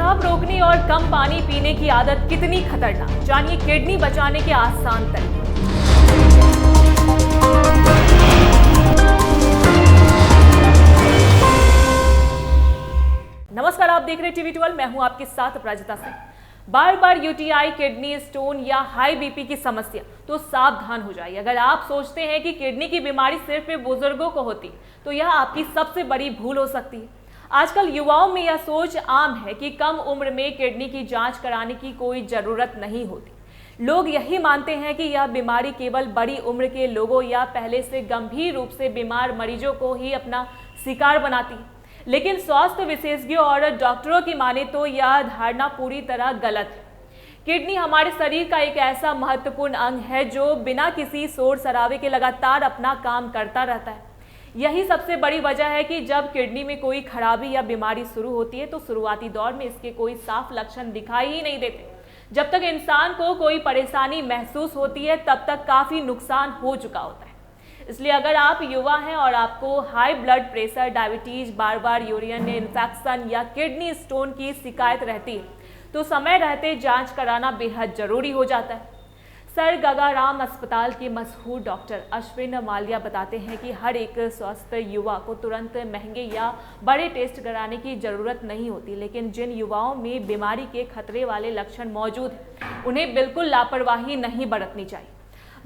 पेशाब रोकने और कम पानी पीने की आदत कितनी खतरनाक, जानिए किडनी बचाने के आसान तरीके। नमस्कार, आप देख रहे हैं टीवी 12। मैं हूं आपके साथ अपराजिता सिंह। बार बार यूटीआई, किडनी स्टोन या हाई बीपी की समस्या, तो सावधान हो जाइए। अगर आप सोचते हैं कि किडनी की बीमारी सिर्फ बुजुर्गों को होती, तो यह आपकी सबसे बड़ी भूल हो सकती है। आजकल युवाओं में यह सोच आम है कि कम उम्र में किडनी की जांच कराने की कोई जरूरत नहीं होती। लोग यही मानते हैं कि यह बीमारी केवल बड़ी उम्र के लोगों या पहले से गंभीर रूप से बीमार मरीजों को ही अपना शिकार बनाती है। लेकिन स्वास्थ्य विशेषज्ञों और डॉक्टरों की माने तो यह धारणा पूरी तरह गलत है। किडनी हमारे शरीर का एक ऐसा महत्वपूर्ण अंग है जो बिना किसी शोर शराबे के लगातार अपना काम करता रहता है। यही सबसे बड़ी वजह है कि जब किडनी में कोई खराबी या बीमारी शुरू होती है तो शुरुआती दौर में इसके कोई साफ लक्षण दिखाई ही नहीं देते। जब तक इंसान को कोई परेशानी महसूस होती है तब तक काफ़ी नुकसान हो चुका होता है। इसलिए अगर आप युवा हैं और आपको हाई ब्लड प्रेशर, डायबिटीज, बार बार यूरिन इन्फेक्शन या किडनी स्टोन की शिकायत रहती है, तो समय रहते जांच कराना बेहद जरूरी हो जाता है। सर गंगाराम अस्पताल के मशहूर डॉक्टर अश्विन माल्या बताते हैं कि हर एक स्वस्थ युवा को तुरंत महंगे या बड़े टेस्ट कराने की ज़रूरत नहीं होती, लेकिन जिन युवाओं में बीमारी के खतरे वाले लक्षण मौजूद हैं, उन्हें बिल्कुल लापरवाही नहीं बरतनी चाहिए।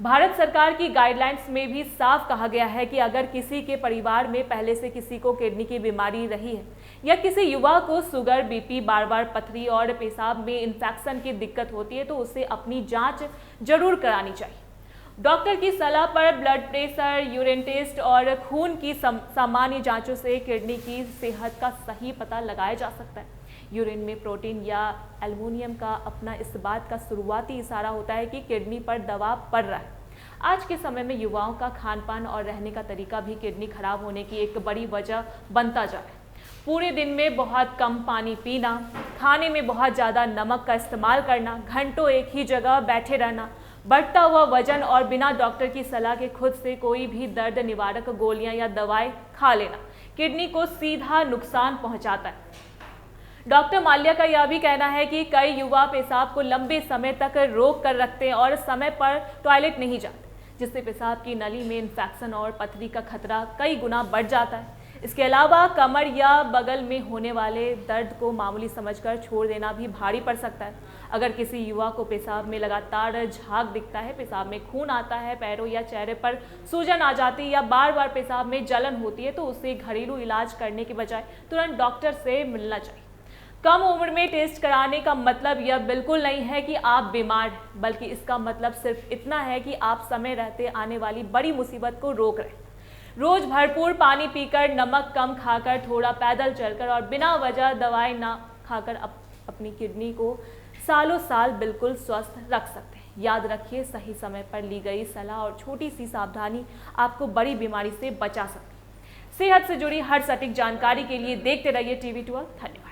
भारत सरकार की गाइडलाइंस में भी साफ कहा गया है कि अगर किसी के परिवार में पहले से किसी को किडनी की बीमारी रही है या किसी युवा को शुगर, बीपी, बार बार पथरी और पेशाब में इन्फेक्शन की दिक्कत होती है तो उसे अपनी जांच जरूर करानी चाहिए। डॉक्टर की सलाह पर ब्लड प्रेशर, यूरिन टेस्ट और खून की सामान्य जांचों से किडनी की सेहत का सही पता लगाया जा सकता है। यूरिन में प्रोटीन या एल्युमिनियम का अपना इस बात का शुरुआती इशारा होता है कि किडनी पर दबाव पड़ रहा है। आज के समय में युवाओं का खान पान और रहने का तरीका भी किडनी खराब होने की एक बड़ी वजह बनता जा रहा है। पूरे दिन में बहुत कम पानी पीना, खाने में बहुत ज़्यादा नमक का इस्तेमाल करना, घंटों एक ही जगह बैठे रहना, बढ़ता हुआ वजन और बिना डॉक्टर की सलाह के खुद से कोई भी दर्द निवारक गोलियां या दवाएं खा लेना किडनी को सीधा नुकसान पहुंचाता है। डॉक्टर माल्या का यह भी कहना है कि कई युवा पेशाब को लंबे समय तक रोक कर रखते हैं और समय पर टॉयलेट नहीं जाते, जिससे पेशाब की नली में इन्फेक्शन और पथरी का खतरा कई गुना बढ़ जाता है। इसके अलावा कमर या बगल में होने वाले दर्द को मामूली समझकर छोड़ देना भी भारी पड़ सकता है। अगर किसी युवा को पेशाब में लगातार झाग दिखता है, पेशाब में खून आता है, पैरों या चेहरे पर सूजन आ जाती है या बार बार पेशाब में जलन होती है, तो उसे घरेलू इलाज करने के बजाय तुरंत डॉक्टर से मिलना चाहिए। कम उम्र में टेस्ट कराने का मतलब यह बिल्कुल नहीं है कि आप बीमार हैं, बल्कि इसका मतलब सिर्फ इतना है कि आप समय रहते आने वाली बड़ी मुसीबत को रोक रहे हैं। रोज भरपूर पानी पीकर, नमक कम खाकर, थोड़ा पैदल चलकर और बिना वजह दवाई ना खाकर अपनी किडनी को सालों साल बिल्कुल स्वस्थ रख सकते हैं। याद रखिए, सही समय पर ली गई सलाह और छोटी सी सावधानी आपको बड़ी बीमारी से बचा सकती है। सेहत से जुड़ी हर सटीक जानकारी के लिए देखते रहिए टीवी 12। धन्यवाद।